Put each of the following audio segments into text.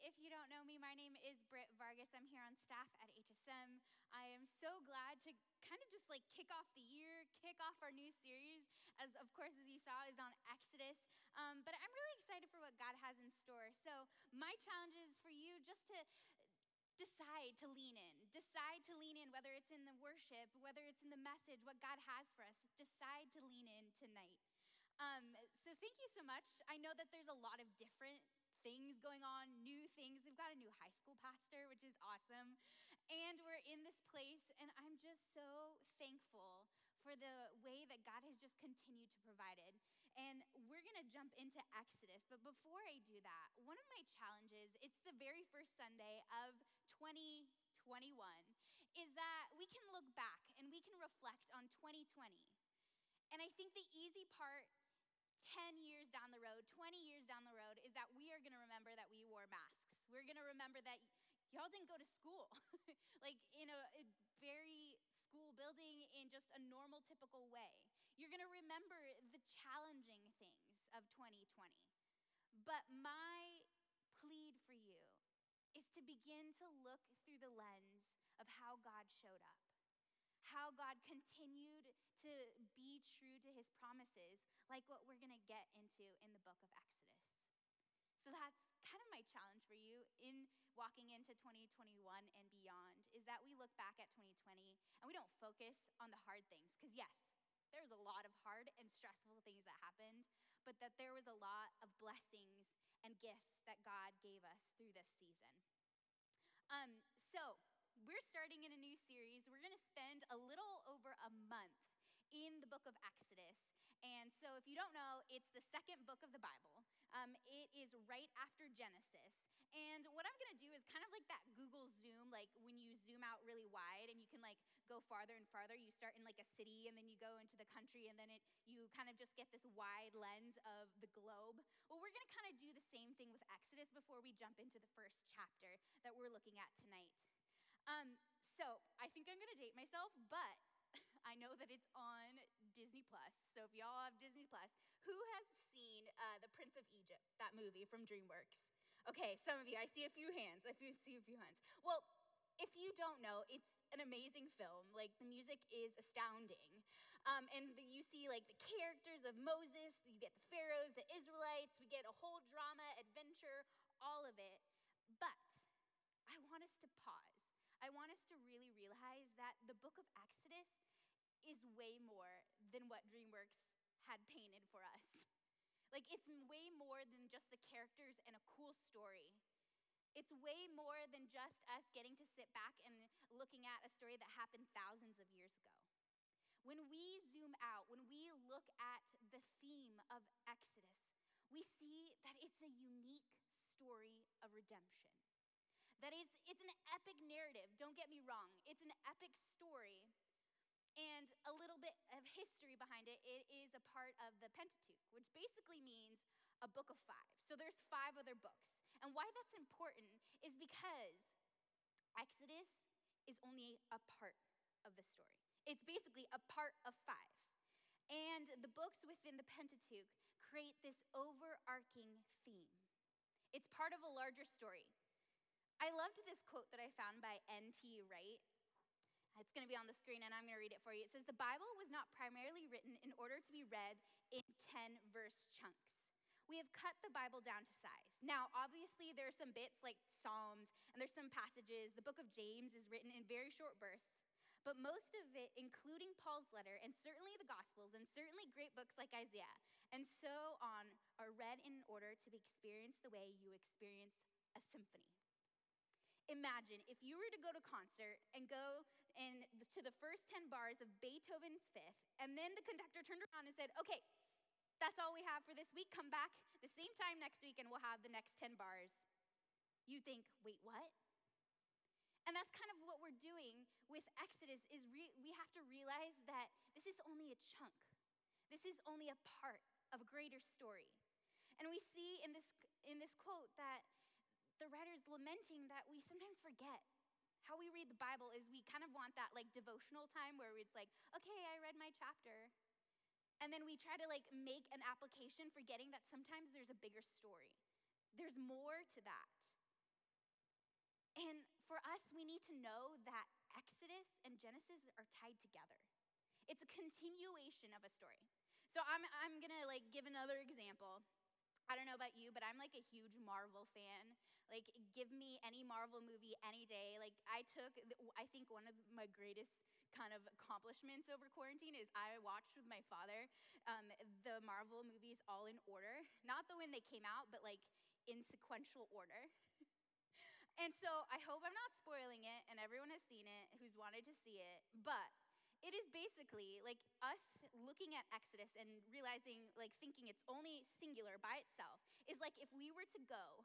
If you don't know me, my name is Brit Vargas. I'm here on staff at HSM. I am so glad to kind of just like kick off the year, kick off our new series, as of course, as you saw, is on Exodus. But I'm really excited for what God has in store. So my challenge is for you just to decide to lean in. Decide to lean in, whether it's in the worship, whether it's in the message, what God has for us. Decide to lean in tonight. So thank you so much. I know that there's a lot of different things going on, new things. We've got a new high school pastor, which is awesome. And we're in this place, and I'm just so thankful for the way that God has just continued to provide it. And we're going to jump into Exodus. But before I do that, one of my challenges, it's the very first Sunday of 2021, is that we can look back and we can reflect on 2020. And I think the easy part 10 years down the road, 20 years down the road, is that we are going to remember that we wore masks. We're going to remember that y'all didn't go to school, like in a very school building in just a normal, typical way. You're going to remember the challenging things of 2020. But my plead for you is to begin to look through the lens of how God showed up, how God continued to be true to his promises, like what we're going to get into in the book of Exodus. So that's kind of my challenge for you in walking into 2021 and beyond, is that we look back at 2020 and we don't focus on the hard things. Because yes, there's a lot of hard and stressful things that happened, but that there was a lot of blessings and gifts that God gave us through this season. So we're starting in a new series. We're going to spend a little over a month in the book of Exodus. And so if you don't know, it's the second book of the Bible. It is right after Genesis. And what I'm going to do is kind of like that Google Zoom, like when you zoom out really wide and you can like go farther and farther. You start in like a city and then you go into the country and then you kind of just get this wide lens of the globe. Well, we're going to kind of do the same thing with Exodus before we jump into the first chapter that we're looking at tonight. So I think I'm going to date myself, but I know that it's on Disney Plus. So if y'all have Disney Plus, who has seen The Prince of Egypt, that movie from DreamWorks? Okay, some of you, I see a few hands. Well, if you don't know, it's an amazing film. Like, the music is astounding. You see, like, the characters of Moses, you get the pharaohs, the Israelites, we get a whole drama, adventure, all of it. But I want us to pause. I want us to really realize that the book of Exodus is way more than what DreamWorks had painted for us. Like, it's way more than just the characters and a cool story. It's way more than just us getting to sit back and looking at a story that happened thousands of years ago. When we zoom out, when we look at the theme of Exodus, we see that it's a unique story of redemption. That it's an epic narrative, don't get me wrong. It's an epic story. And a little bit of history behind it, it is a part of the Pentateuch, which basically means a book of 5. So there's 5 other books. And why that's important is because Exodus is only a part of the story. It's basically a part of 5. And the books within the Pentateuch create this overarching theme. It's part of a larger story. I loved this quote that I found by N.T. Wright. It's going to be on the screen, and I'm going to read it for you. It says, "The Bible was not primarily written in order to be read in 10-verse chunks. We have cut the Bible down to size. Now, obviously, there are some bits like Psalms, and there's some passages. The book of James is written in very short bursts. But most of it, including Paul's letter, and certainly the Gospels, and certainly great books like Isaiah, and so on, are read in order to be experienced the way you experience a symphony." Imagine if you were to go to concert and go to the first 10 bars of Beethoven's Fifth, and then the conductor turned around and said, "Okay, that's all we have for this week. Come back the same time next week and we'll have the next 10 bars. You think, wait, what? And that's kind of what we're doing with Exodus, is we have to realize that this is only a chunk. This is only a part of a greater story. And we see in this quote that the writer's lamenting that we sometimes forget. How we read the Bible is we kind of want that like devotional time where it's like, okay, I read my chapter. And then we try to like make an application, forgetting that sometimes there's a bigger story. There's more to that. for us, we need to know that Exodus and Genesis are tied together. It's a continuation of a story. So I'm gonna give another example. I don't know about you, but I'm a huge Marvel fan. Give me any Marvel movie any day. I think one of my greatest kind of accomplishments over quarantine is I watched with my father the Marvel movies all in order. Not the when they came out, but in sequential order. And so I hope I'm not spoiling it, and everyone has seen it who's wanted to see it. But it is basically us looking at Exodus and realizing, thinking it's only singular by itself, is if we were to go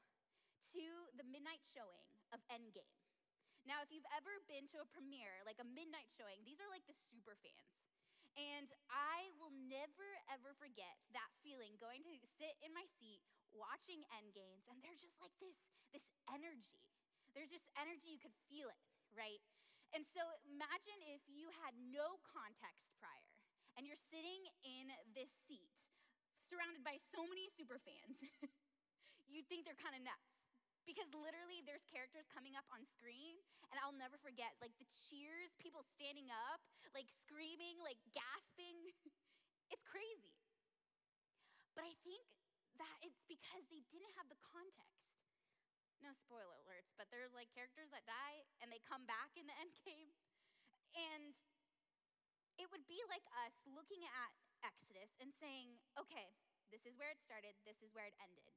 to the midnight showing of Endgame. Now, if you've ever been to a premiere, a midnight showing, these are the super fans. And I will never, ever forget that feeling going to sit in my seat watching Endgames, and there's just this energy. There's just energy, you could feel it, right? And so imagine if you had no context prior, and you're sitting in this seat, surrounded by so many super fans. You'd think they're kind of nuts. Because literally there's characters coming up on screen, and I'll never forget, the cheers, people standing up, screaming, gasping. It's crazy. But I think that it's because they didn't have the context. No spoiler alerts, but there's characters that die and they come back in the end game. And it would be like us looking at Exodus and saying, okay, this is where it started, this is where it ended.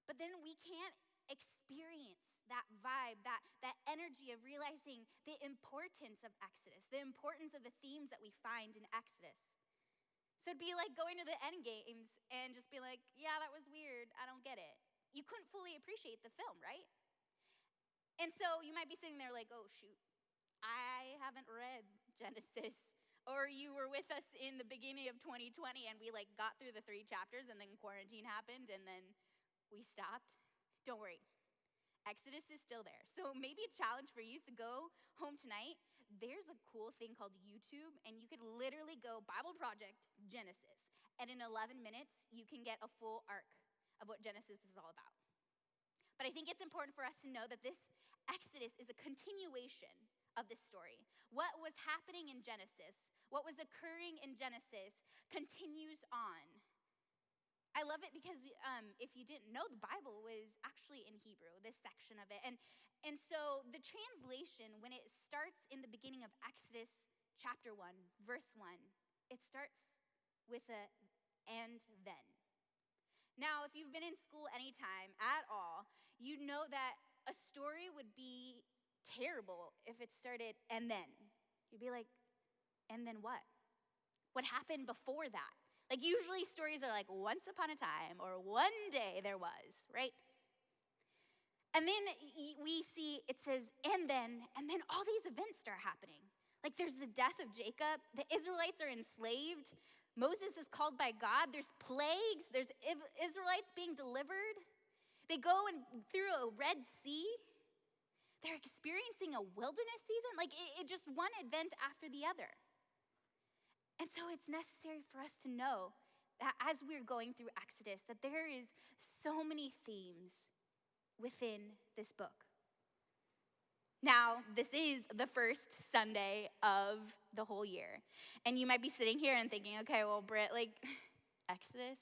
But then we can't experience that vibe, that energy of realizing the importance of Exodus, the importance of the themes that we find in Exodus. So it'd be like going to the end games and just be like, yeah, that was weird, I don't get it. You couldn't fully appreciate the film, right? And so you might be sitting there oh shoot, I haven't read Genesis. Or you were with us in the beginning of 2020 and we got through the 3 chapters and then quarantine happened and then we stopped. Don't worry, Exodus is still there. So maybe a challenge for you is to go home tonight. There's a cool thing called YouTube, and you could literally go Bible Project Genesis. And in 11 minutes, you can get a full arc of what Genesis is all about. But I think it's important for us to know that this Exodus is a continuation of this story. What was happening in Genesis, what was occurring in Genesis, continues on. I love it because if you didn't know, the Bible was actually in Hebrew, this section of it. And so the translation, when it starts in the beginning of Exodus chapter 1, verse 1, it starts with a "and then." Now, if you've been in school anytime at all, you know that a story would be terrible if it started "and then." You'd be like, and then what? What happened before that? Usually stories are once upon a time or one day there was, right? And then we see it says, and then all these events start happening. There's the death of Jacob. The Israelites are enslaved. Moses is called by God. There's plagues. There's Israelites being delivered. They go through a Red Sea. They're experiencing a wilderness season. It just one event after the other. And so it's necessary for us to know that as we're going through Exodus, that there is so many themes within this book. Now, this is the first Sunday of the whole year. And you might be sitting here and thinking, okay, well, Brit, Exodus,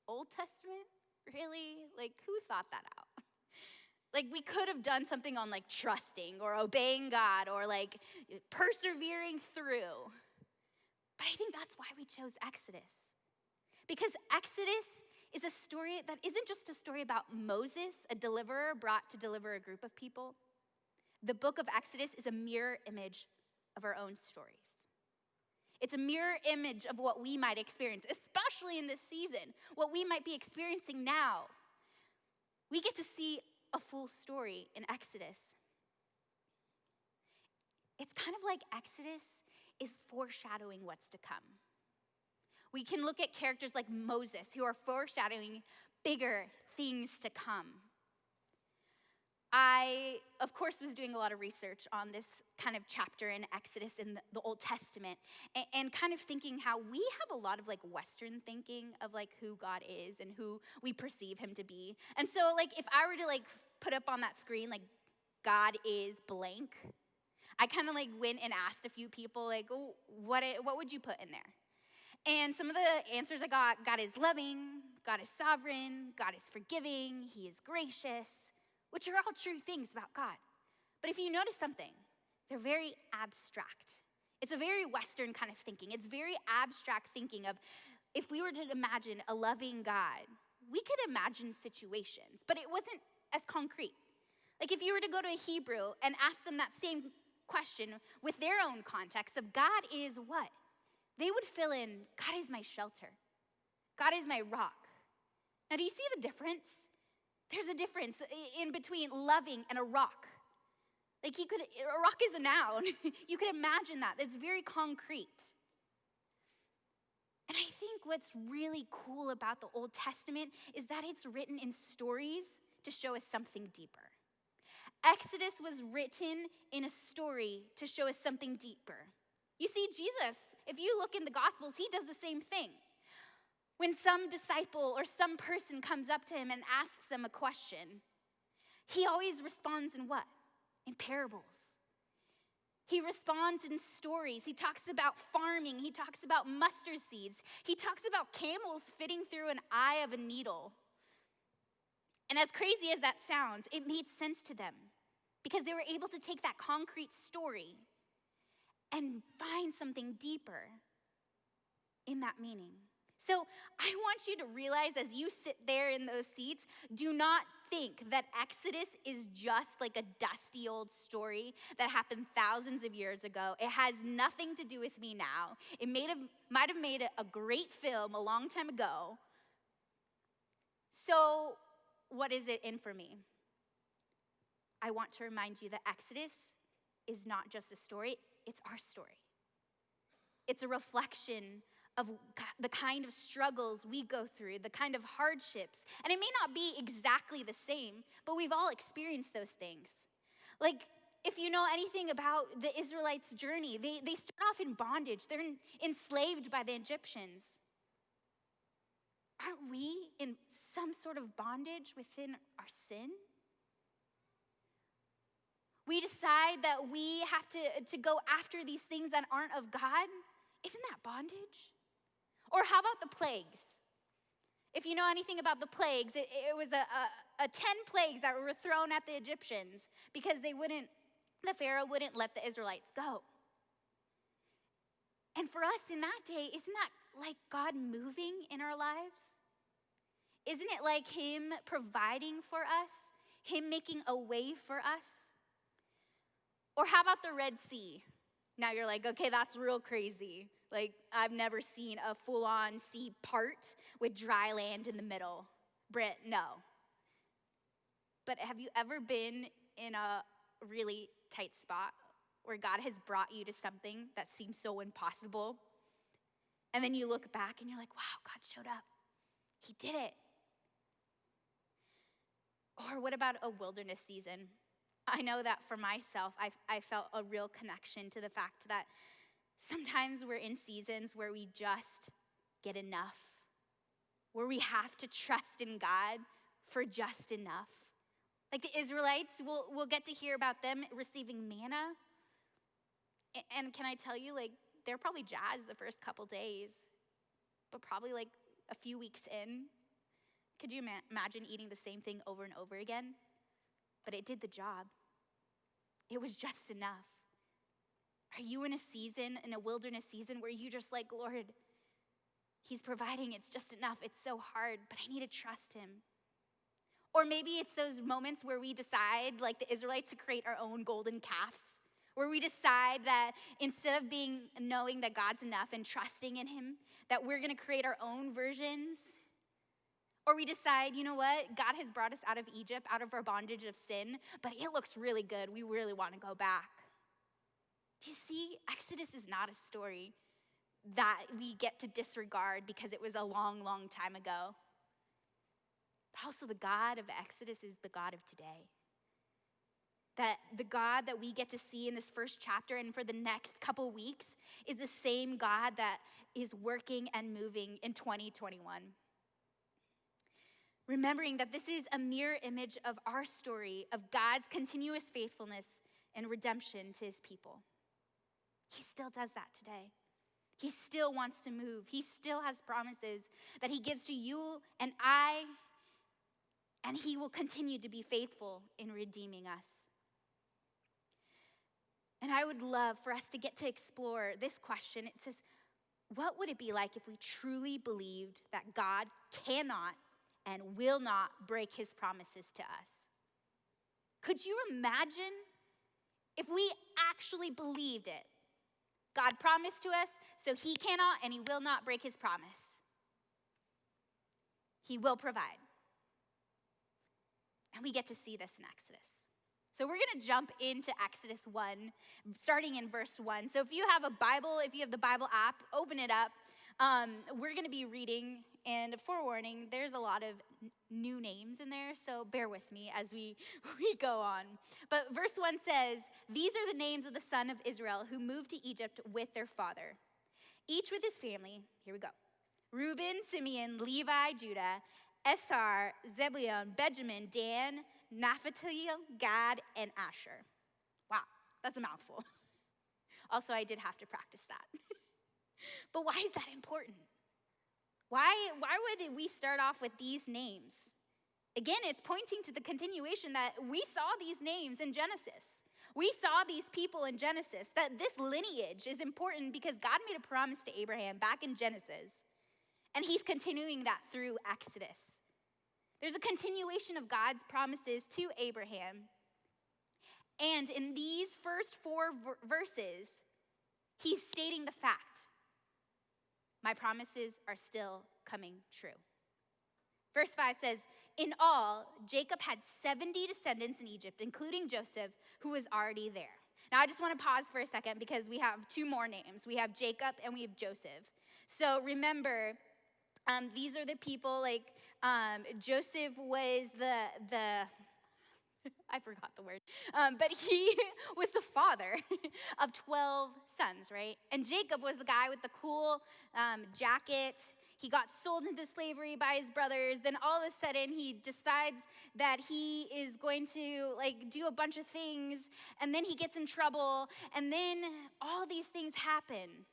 Old Testament? Really? Who thought that out? We could have done something on trusting or obeying God or persevering through. But I think that's why we chose Exodus. Because Exodus is a story that isn't just a story about Moses, a deliverer brought to deliver a group of people. The book of Exodus is a mirror image of our own stories. It's a mirror image of what we might experience, especially in this season, what we might be experiencing now. We get to see a full story in Exodus. It's kind of like Exodus is foreshadowing what's to come. We can look at characters like Moses who are foreshadowing bigger things to come. I, of course, was doing a lot of research on this kind of chapter in Exodus in the Old Testament and kind of thinking how we have a lot of Western thinking of who God is and who we perceive him to be. And so if I were to put up on that screen God is blank, I kind of like went and asked a few people, like, oh, what would you put in there? And some of the answers I got, God is loving, God is sovereign, God is forgiving, he is gracious, which are all true things about God. But if you notice something, they're very abstract. It's a very Western kind of thinking. It's very abstract thinking of, if we were to imagine a loving God, we could imagine situations, but it wasn't as concrete. Like if you were to go to a Hebrew and ask them that same question with their own context of God is what? They would fill in, God is my shelter. God is my rock. Now, do you see the difference? There's a difference in between loving and a rock. Like a rock is a noun. You could imagine that. It's very concrete. And I think what's really cool about the Old Testament is that it's written in stories to show us something deeper. Exodus was written in a story to show us something deeper. You see, Jesus, if you look in the Gospels, he does the same thing. When some disciple or some person comes up to him and asks them a question, he always responds in what? In parables. He responds in stories. He talks about farming. He talks about mustard seeds. He talks about camels fitting through an eye of a needle. And as crazy as that sounds, it made sense to them because they were able to take that concrete story and find something deeper in that meaning. So I want you to realize as you sit there in those seats, do not think that Exodus is just like a dusty old story that happened thousands of years ago. It has nothing to do with me now. It might have made a great film a long time ago. So what is it in for me? I want to remind you that Exodus is not just a story, it's our story. It's a reflection of the kind of struggles we go through, the kind of hardships. And it may not be exactly the same, but we've all experienced those things. Like, if you know anything about the Israelites' journey, they start off in bondage. They're enslaved by the Egyptians. Aren't we in some sort of bondage within our sin? We decide that we have to go after these things that aren't of God. Isn't that bondage? Or how about the plagues? If you know anything about the plagues, it was a 10 plagues that were thrown at the Egyptians because the Pharaoh wouldn't let the Israelites go. And for us in that day, isn't that like God moving in our lives? Isn't it like him providing for us? Him making a way for us? Or how about the Red Sea? Now you're like, okay, that's real crazy. Like, I've never seen a full-on sea part with dry land in the middle. Brit, no. But have you ever been in a really tight spot where God has brought you to something that seems so impossible? And then you look back and you're like, wow, God showed up. He did it. Or what about a wilderness season? I know that for myself, I felt a real connection to the fact that sometimes we're in seasons where we just get enough, where we have to trust in God for just enough. Like the Israelites, we'll get to hear about them receiving manna. And can I tell you, like, they're probably jazzed the first couple days, but probably like a few weeks in, could you imagine eating the same thing over and over again? But it did the job. It was just enough. Are you in a season, in a wilderness season, where you just like, Lord, he's providing, it's just enough, it's so hard, but I need to trust him? Or maybe it's those moments where we decide, like the Israelites, to create our own golden calves, where we decide that instead of knowing that God's enough and trusting in him, that we're gonna create our own versions. Or we decide, you know what, God has brought us out of Egypt, out of our bondage of sin, but it looks really good. We really want to go back. Do you see? Exodus is not a story that we get to disregard because it was a long, long time ago. But also the God of Exodus is the God of today. That the God that we get to see in this first chapter and for the next couple weeks is the same God that is working and moving in 2021. remembering that this is a mirror image of our story of God's continuous faithfulness and redemption to his people. He still does that today. He still wants to move. He still has promises that he gives to you and I, and he will continue to be faithful in redeeming us. And I would love for us to get to explore this question. It says, what would it be like if we truly believed that God cannot and will not break his promises to us? Could you imagine if we actually believed it? God promised to us, so he cannot and he will not break his promise. He will provide. And we get to see this in Exodus. So we're going to jump into Exodus 1, starting in verse 1. So if you have a Bible, if you have the Bible app, open it up. We're going to be reading, and forewarning, there's a lot of new names in there, so bear with me as we go on. But verse 1 says, "These are the names of the sons of Israel who moved to Egypt with their father, each with his family." Here we go. "Reuben, Simeon, Levi, Judah, Issachar, Zebulun, Benjamin, Dan, Naphtali, Gad, and Asher." Wow, that's a mouthful. Also, I did have to practice that. But why is that important? Why would we start off with these names? Again, it's pointing to the continuation that we saw these names in Genesis. We saw these people in Genesis, that this lineage is important because God made a promise to Abraham back in Genesis. And he's continuing that through Exodus. There's a continuation of God's promises to Abraham. And in these first 4 verses, he's stating the fact: my promises are still coming true. Verse 5 says, "In all, Jacob had 70 descendants in Egypt, including Joseph, who was already there." Now, I just want to pause for a second because we have 2 more names. We have Jacob and we have Joseph. So remember, these are the people, like Joseph was the I forgot the word, but he was the father of 12 sons, right? And Jacob was the guy with the cool jacket. He got sold into slavery by his brothers. Then all of a sudden he decides that he is going to do a bunch of things, and then he gets in trouble, and then all these things happen.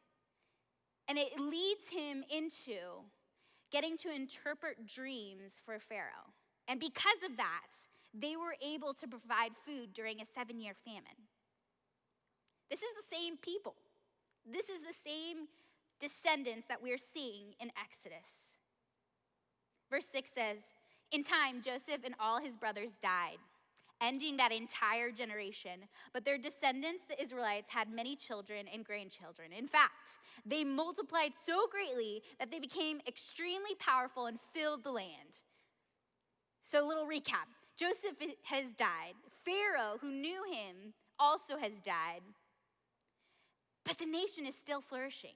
And it leads him into getting to interpret dreams for Pharaoh. And because of that, they were able to provide food during a 7-year famine. This is the same people. This is the same descendants that we're seeing in Exodus. Verse 6 says, "In time, Joseph and all his brothers died, ending that entire generation. But their descendants, the Israelites, had many children and grandchildren. In fact, they multiplied so greatly that they became extremely powerful and filled the land." So, little recap. Joseph has died. Pharaoh, who knew him, also has died. But the nation is still flourishing.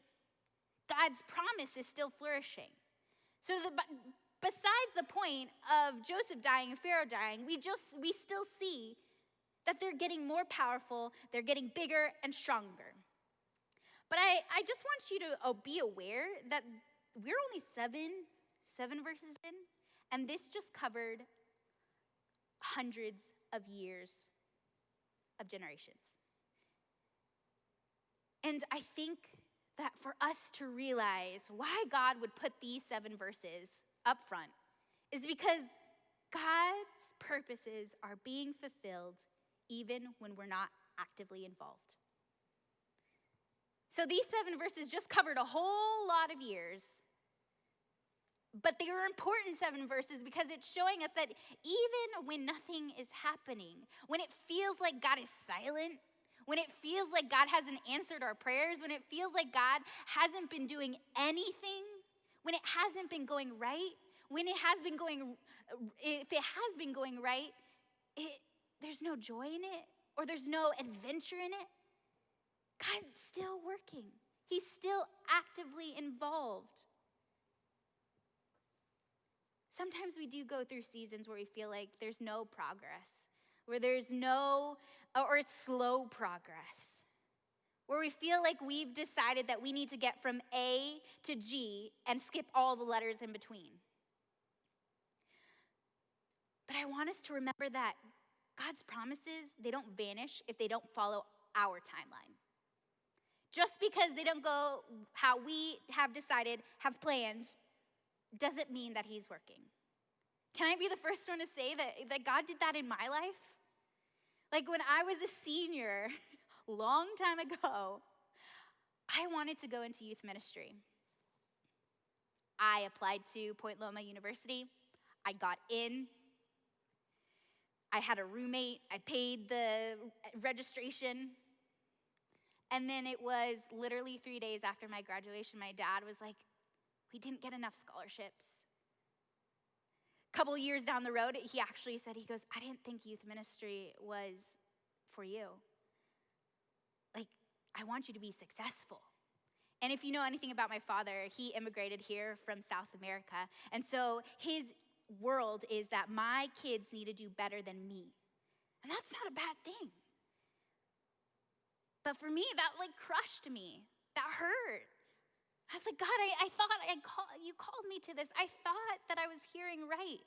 God's promise is still flourishing. So besides the point of Joseph dying and Pharaoh dying, we still see that they're getting more powerful, they're getting bigger and stronger. But I just want you to be aware that we're only seven verses in, and this just covered hundreds of years of generations. And I think that for us to realize why God would put these 7 verses up front is because God's purposes are being fulfilled even when we're not actively involved. So these 7 verses just covered a whole lot of years. But they were important 7 verses because it's showing us that even when nothing is happening, when it feels like God is silent, when it feels like God hasn't answered our prayers, when it feels like God hasn't been doing anything, when it hasn't been going right, if it has been going right, there's no joy in it, or there's no adventure in it, God's still working. He's still actively involved. Sometimes we do go through seasons where we feel like there's no progress, where there's or it's slow progress, where we feel like we've decided that we need to get from A to G and skip all the letters in between. But I want us to remember that God's promises, they don't vanish if they don't follow our timeline. Just because they don't go how we have decided, have planned, doesn't mean that he's working. Can I be the first one to say that God did that in my life? Like when I was a senior, long time ago, I wanted to go into youth ministry. I applied to Point Loma University. I got in. I had a roommate. I paid the registration. And then it was literally 3 days after my graduation, my dad was like, we didn't get enough scholarships. A couple years down the road, he actually said, he goes, I didn't think youth ministry was for you. Like, I want you to be successful. And if you know anything about my father, he immigrated here from South America. And so his world is that my kids need to do better than me. And that's not a bad thing. But for me, that crushed me. That hurt. I was like, God, I thought you called me to this. I thought that I was hearing right.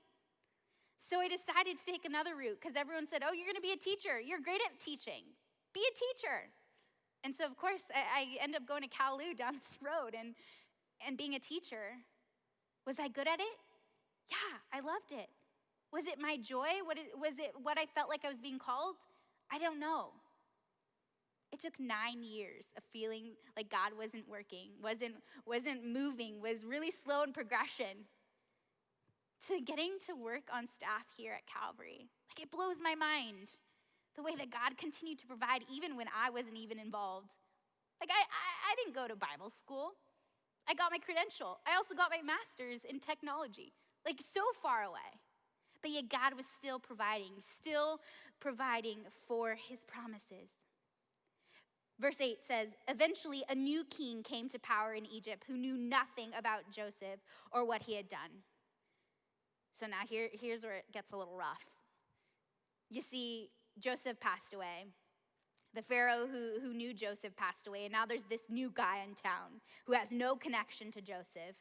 So I decided to take another route because everyone said, oh, you're going to be a teacher. You're great at teaching. Be a teacher. And so, of course, I ended up going to Cal down this road and being a teacher. Was I good at it? Yeah, I loved it. Was it my joy? Was it what I felt like I was being called? I don't know. It took 9 years of feeling like God wasn't working, wasn't moving, was really slow in progression, to getting to work on staff here at Calvary. Like, it blows my mind, the way that God continued to provide even when I wasn't even involved. Like, I didn't go to Bible school. I got my credential. I also got my master's in technology, like so far away. But yet God was still providing for his promises. Verse 8 says, eventually a new king came to power in Egypt who knew nothing about Joseph or what he had done. So now here's where it gets a little rough. You see, Joseph passed away. The Pharaoh who knew Joseph passed away, and now there's this new guy in town who has no connection to Joseph.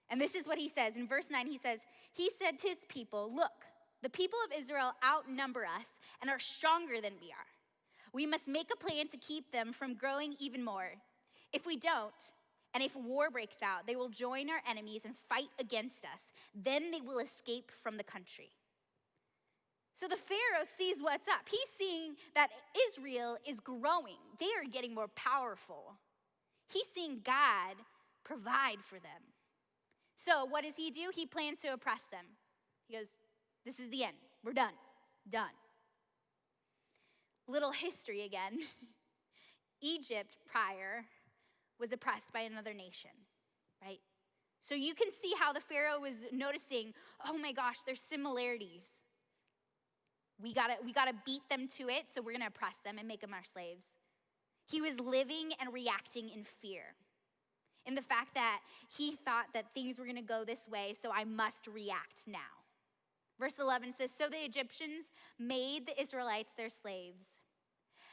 And this is what he says. In verse 9, he said to his people, look, the people of Israel outnumber us and are stronger than we are. We must make a plan to keep them from growing even more. If we don't, and if war breaks out, they will join our enemies and fight against us. Then they will escape from the country. So the Pharaoh sees what's up. He's seeing that Israel is growing. They are getting more powerful. He's seeing God provide for them. So what does he do? He plans to oppress them. He goes, this is the end. We're done. Done. Little history again. Egypt prior was oppressed by another nation, right? So you can see how the Pharaoh was noticing, oh my gosh, there's similarities. We gotta beat them to it, so we're gonna oppress them and make them our slaves. He was living and reacting in fear, in the fact that he thought that things were gonna go this way, so I must react now. Verse 11 says, so the Egyptians made the Israelites their slaves.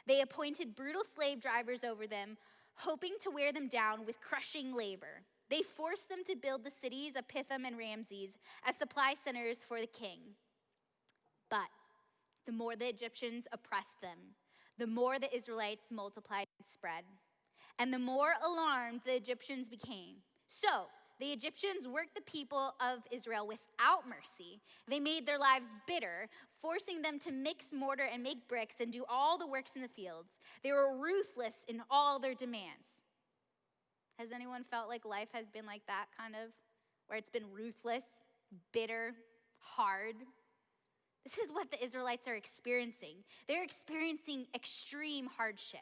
They appointed brutal slave drivers over them, hoping to wear them down with crushing labor. They forced them to build the cities of Pithom and Ramses as supply centers for the king. But the more the Egyptians oppressed them, the more the Israelites multiplied and spread, and the more alarmed the Egyptians became. So the Egyptians worked the people of Israel without mercy. They made their lives bitter, forcing them to mix mortar and make bricks and do all the works in the fields. They were ruthless in all their demands. Has anyone felt like life has been like that, kind of? Where it's been ruthless, bitter, hard? This is what the Israelites are experiencing. They're experiencing extreme hardship.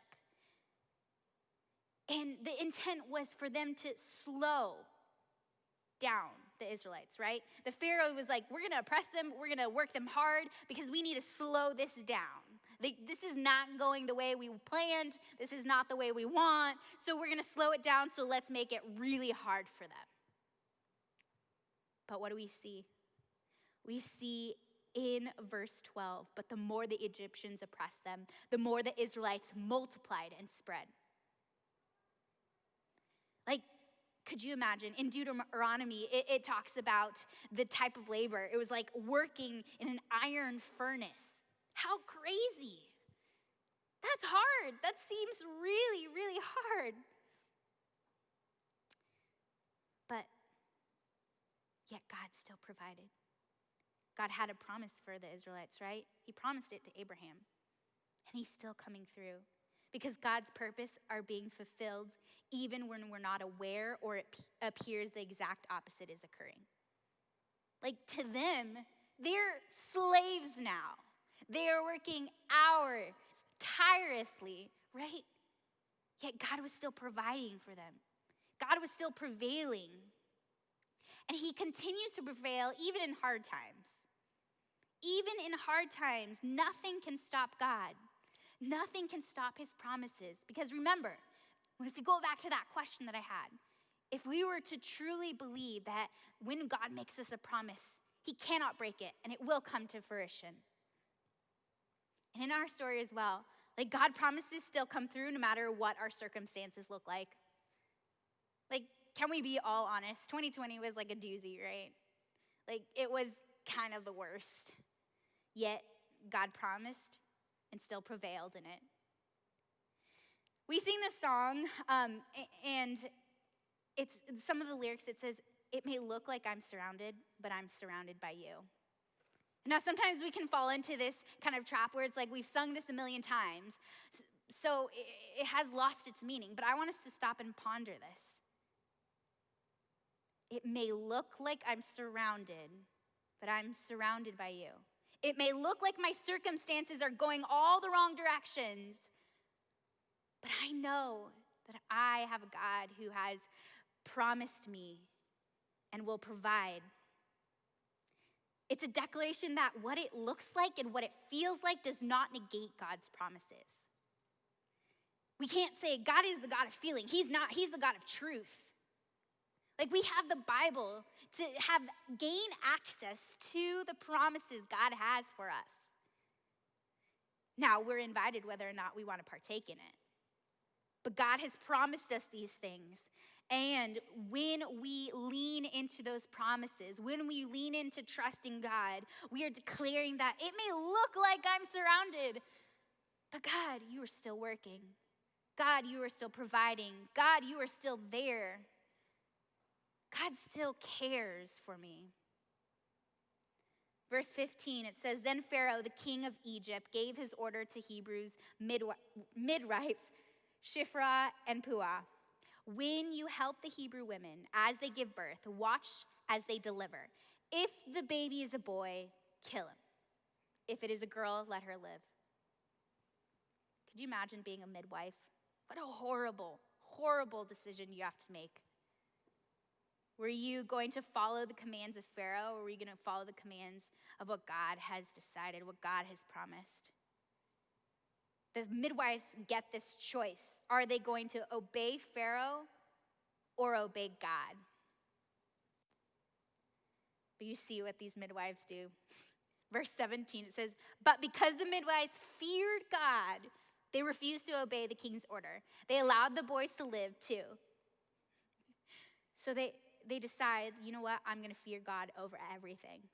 And the intent was for them to slow down the Israelites, right? The Pharaoh was like, we're going to oppress them. We're going to work them hard because we need to slow this down. This is not going the way we planned. This is not the way we want. So we're going to slow it down. So let's make it really hard for them. But what do we see? We see in verse 12, but the more the Egyptians oppressed them, the more the Israelites multiplied and spread. Like, Could you imagine? In Deuteronomy, it talks about the type of labor. It was like working in an iron furnace. How crazy. That's hard. That seems really, really hard. But yet God still provided. God had a promise for the Israelites, right? He promised it to Abraham. And he's still coming through. Because God's purpose are being fulfilled even when we're not aware or it appears the exact opposite is occurring. Like to them, they're slaves now. They are working hours tirelessly, right? Yet God was still providing for them. God was still prevailing. And he continues to prevail even in hard times. Even in hard times, nothing can stop God. Nothing can stop his promises. Because remember, if you go back to that question that I had, if we were to truly believe that when God makes us a promise, he cannot break it and it will come to fruition. And in our story as well, like God promises still come through no matter what our circumstances look like. Like, can we be all honest? 2020 was like a doozy, right? Like, it was kind of the worst. Yet, God promised and still prevailed in it. We sing this song, and it's some of the lyrics, it says, "It may look like I'm surrounded, but I'm surrounded by you." Now, sometimes we can fall into this kind of trap where it's like we've sung this a million times, so it has lost its meaning. But I want us to stop and ponder this. It may look like I'm surrounded, but I'm surrounded by you. It may look like my circumstances are going all the wrong directions, but I know that I have a God who has promised me and will provide. It's a declaration that what it looks like and what it feels like does not negate God's promises. We can't say God is the God of feeling. He's not. He's the God of truth. Like, we have the Bible to gain access to the promises God has for us. Now, we're invited whether or not we want to partake in it. But God has promised us these things. And when we lean into those promises, when we lean into trusting God, we are declaring that it may look like I'm surrounded, but God, you are still working. God, you are still providing. God, you are still there. God still cares for me. Verse 15, it says, "Then Pharaoh, the king of Egypt, gave his order to Hebrews midwives, Shiphrah and Puah. When you help the Hebrew women as they give birth, watch as they deliver. If the baby is a boy, kill him. If it is a girl, let her live." Could you imagine being a midwife? What a horrible, horrible decision you have to make. Were you going to follow the commands of Pharaoh, or were you going to follow the commands of what God has decided, what God has promised? The midwives get this choice. Are they going to obey Pharaoh or obey God? But you see what these midwives do. Verse 17, it says, "But because the midwives feared God, they refused to obey the king's order. They allowed the boys to live too." So they decide, you know what, I'm going to fear God over everything.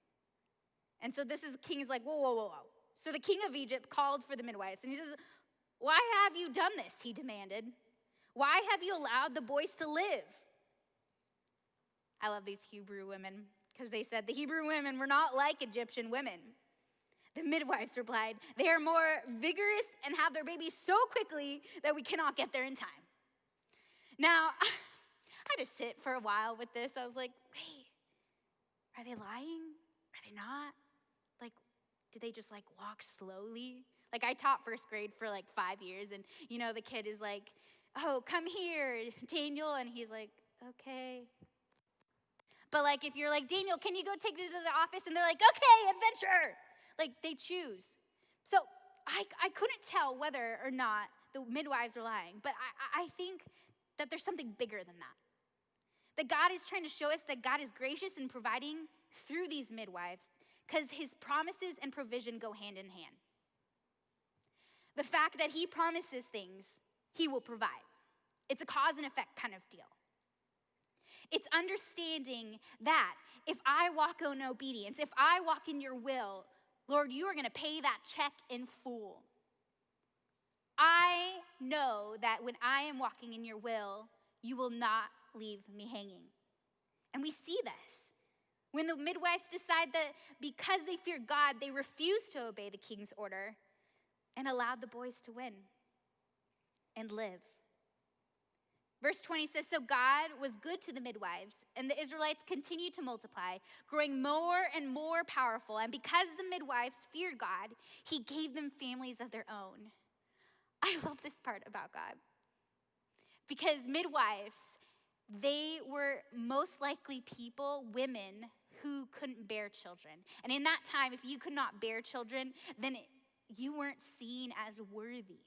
And so this is the king's like, whoa. So the king of Egypt called for the midwives, and he says, "Why have you done this?" he demanded. "Why have you allowed the boys to live?" I love these Hebrew women, because they said the Hebrew women were not like Egyptian women. The midwives replied, "They are more vigorous and have their babies so quickly that we cannot get there in time." Now, I had to sit for a while with this. I was like, wait, are they lying? Are they not? Like, did they just walk slowly? Like, I taught first grade for 5 years, and the kid is like, "Oh, come here, Daniel," and he's like, "Okay." But if you're like, "Daniel, can you go take this to the office?" And they're like, "Okay, adventure." They choose. So I couldn't tell whether or not the midwives were lying, but I think that there's something bigger than that. That God is trying to show us that God is gracious in providing through these midwives, because his promises and provision go hand in hand. The fact that he promises things, he will provide. It's a cause and effect kind of deal. It's understanding that if I walk in obedience, if I walk in your will, Lord, you are going to pay that check in full. I know that when I am walking in your will, you will not leave me hanging. And we see this. When the midwives decide that because they fear God, they refused to obey the king's order and allowed the boys to win and live. Verse 20 says, so God was good to the midwives, and the Israelites continued to multiply, growing more and more powerful. And because the midwives feared God, he gave them families of their own. I love this part about God. Because midwives, they were most likely people, women, who couldn't bear children. And in that time, if you could not bear children, then you weren't seen as worthy.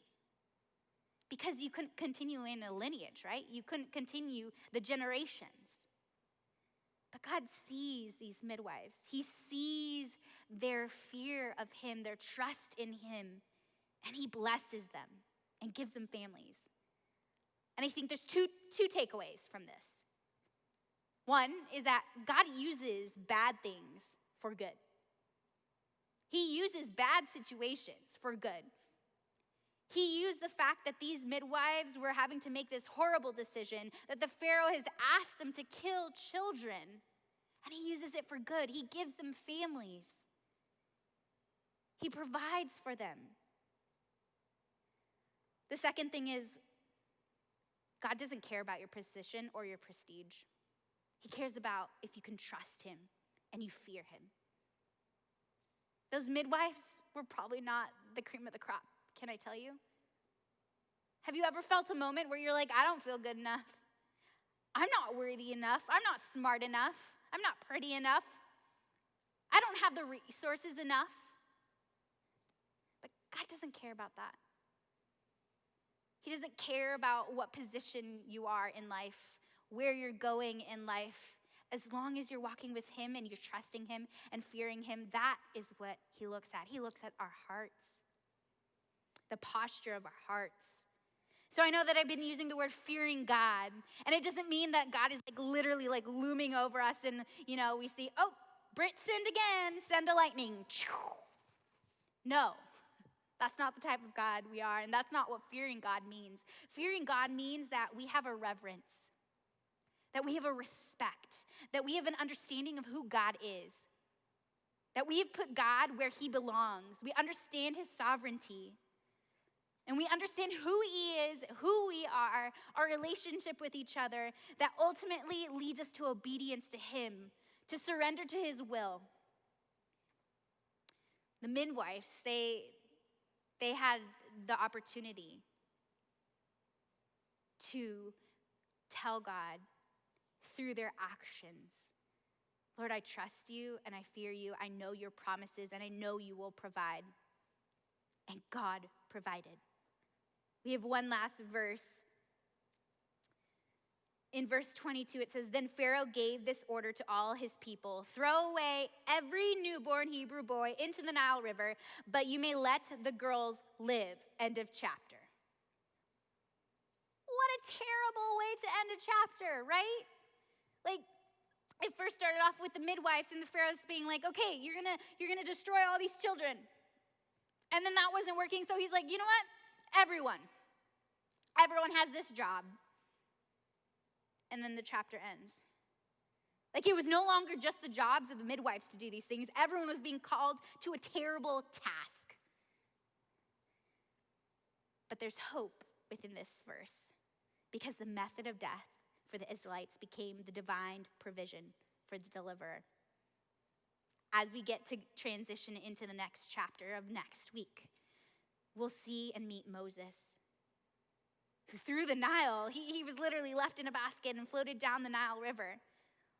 Because you couldn't continue in a lineage, right? You couldn't continue the generations. But God sees these midwives. He sees their fear of him, their trust in him, and he blesses them and gives them families. And I think there's two takeaways from this. One is that God uses bad things for good. He uses bad situations for good. He used the fact that these midwives were having to make this horrible decision, that the Pharaoh has asked them to kill children, and he uses it for good. He gives them families. He provides for them. The second thing is, God doesn't care about your position or your prestige. He cares about if you can trust him and you fear him. Those midwives were probably not the cream of the crop, can I tell you? Have you ever felt a moment where you're like, I don't feel good enough. I'm not worthy enough. I'm not smart enough. I'm not pretty enough. I don't have the resources enough. But God doesn't care about that. He doesn't care about what position you are in life, where you're going in life. As long as you're walking with him and you're trusting him and fearing him, that is what he looks at. He looks at our hearts, the posture of our hearts. So I know that I've been using the word fearing God, and it doesn't mean that God is literally looming over us and, we see, oh, Brit sinned again, send a lightning. No, that's not the type of God we are, and that's not what fearing God means. Fearing God means that we have a reverence, that we have a respect, that we have an understanding of who God is, that we have put God where he belongs. We understand his sovereignty. And we understand who he is, who we are, our relationship with each other, that ultimately leads us to obedience to him, to surrender to his will. The midwives, they had the opportunity to tell God through their actions, Lord, I trust you and I fear you. I know your promises and I know you will provide. And God provided. We have one last verse. In verse 22, it says, then Pharaoh gave this order to all his people, throw away every newborn Hebrew boy into the Nile River, but you may let the girls live. End of chapter. What a terrible way to end a chapter, right? It first started off with the midwives and the Pharaohs being like, okay, you're gonna destroy all these children. And then that wasn't working, so he's like, you know what? Everyone has this job. And then the chapter ends. It was no longer just the jobs of the midwives to do these things. Everyone was being called to a terrible task. But there's hope within this verse, because the method of death for the Israelites became the divine provision for the deliverer. As we get to transition into the next chapter of next week, we'll see and meet Moses, who through the Nile, he was literally left in a basket and floated down the Nile River,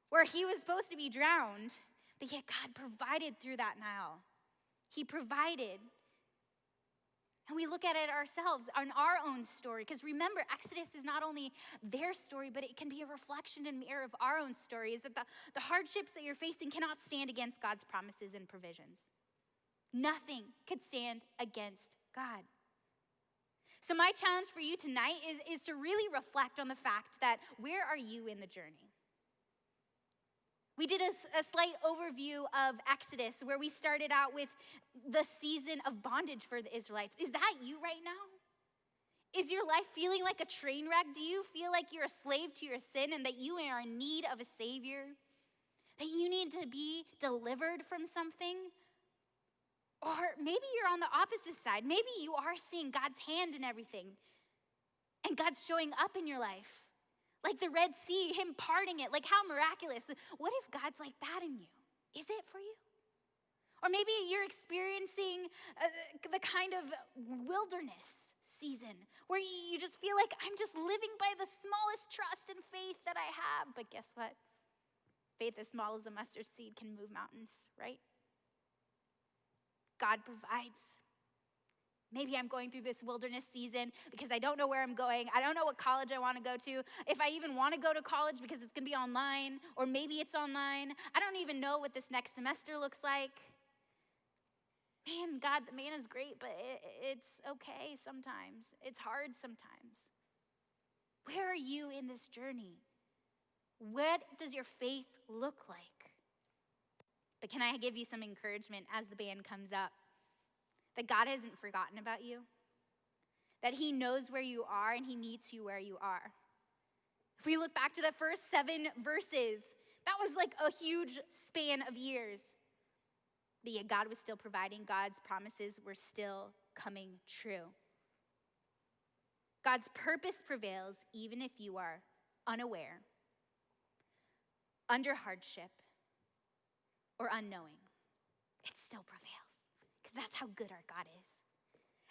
where he was supposed to be drowned, but yet God provided through that Nile. He provided. And we look at it ourselves on our own story, because remember, Exodus is not only their story, but it can be a reflection and mirror of our own story, is that the hardships that you're facing cannot stand against God's promises and provisions. Nothing could stand against God. So my challenge for you tonight is to really reflect on the fact that where are you in the journey? We did a slight overview of Exodus where we started out with the season of bondage for the Israelites. Is that you right now? Is your life feeling like a train wreck? Do you feel like you're a slave to your sin and that you are in need of a Savior? That you need to be delivered from something? Or maybe you're on the opposite side. Maybe you are seeing God's hand in everything and God's showing up in your life. Like the Red Sea, him parting it, like how miraculous. What if God's like that in you? Is it for you? Or maybe you're experiencing the kind of wilderness season where you just feel like I'm just living by the smallest trust and faith that I have. But guess what? Faith as small as a mustard seed can move mountains, right? God provides. Maybe I'm going through this wilderness season because I don't know where I'm going. I don't know what college I want to go to. If I even want to go to college because it's going to be online, or maybe it's online. I don't even know what this next semester looks like. Man, God, the manna is great, but it's okay sometimes. It's hard sometimes. Where are you in this journey? What does your faith look like? But can I give you some encouragement as the band comes up? That God hasn't forgotten about you. That he knows where you are and he meets you where you are. If we look back to the first 7 verses, that was like a huge span of years. But yet God was still providing. God's promises were still coming true. God's purpose prevails even if you are unaware, under hardship, or unknowing. It still prevails because that's how good our God is.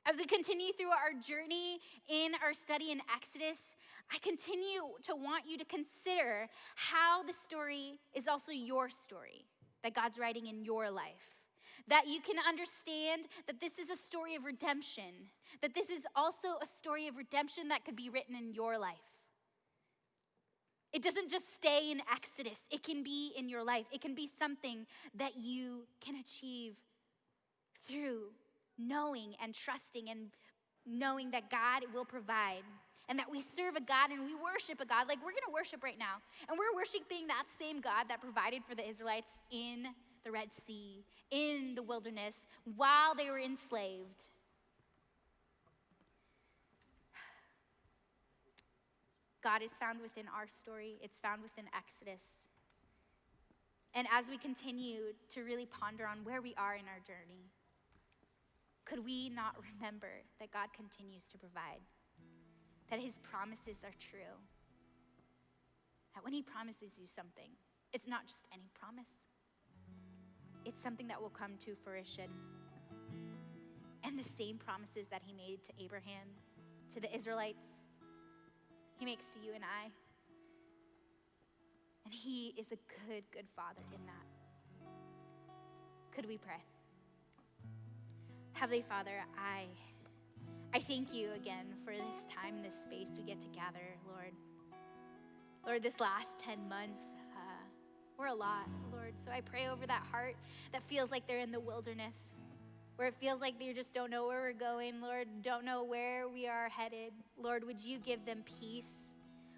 As we continue through our journey in our study in Exodus, I continue to want you to consider how the story is also your story that God's writing in your life. That you can understand that this is a story of redemption, that this is also a story of redemption that could be written in your life. It doesn't just stay in Exodus. It can be in your life. It can be something that you can achieve through knowing and trusting and knowing that God will provide and that we serve a God and we worship a God. Like we're going to worship right now. And we're worshiping that same God that provided for the Israelites in the Red Sea, in the wilderness, while they were enslaved. God is found within our story. It's found within Exodus. And as we continue to really ponder on where we are in our journey, could we not remember that God continues to provide? That his promises are true? That when he promises you something, it's not just any promise. It's something that will come to fruition. And the same promises that he made to Abraham, to the Israelites, he makes to you and I. And he is a good, good father in that. Could we pray? Heavenly Father, I thank you again for this time, this space we get to gather, Lord. Lord, this last 10 months, we're a lot, Lord. So I pray over that heart that feels like they're in the wilderness, where it feels like they just don't know where we're going, Lord, don't know where we are headed. Lord, would you give them peace?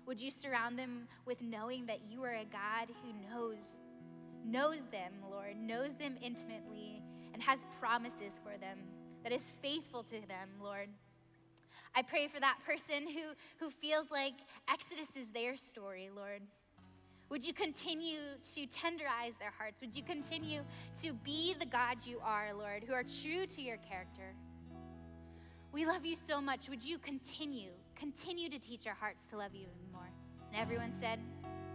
Would you surround them with knowing that you are a God who knows them, Lord, knows them intimately and has promises for them, that is faithful to them, Lord. I pray for that person who feels like Exodus is their story, Lord. Would you continue to tenderize their hearts? Would you continue to be the God you are, Lord, who are true to your character? We love you so much. Would you continue to teach our hearts to love you even more? And everyone said,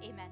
amen.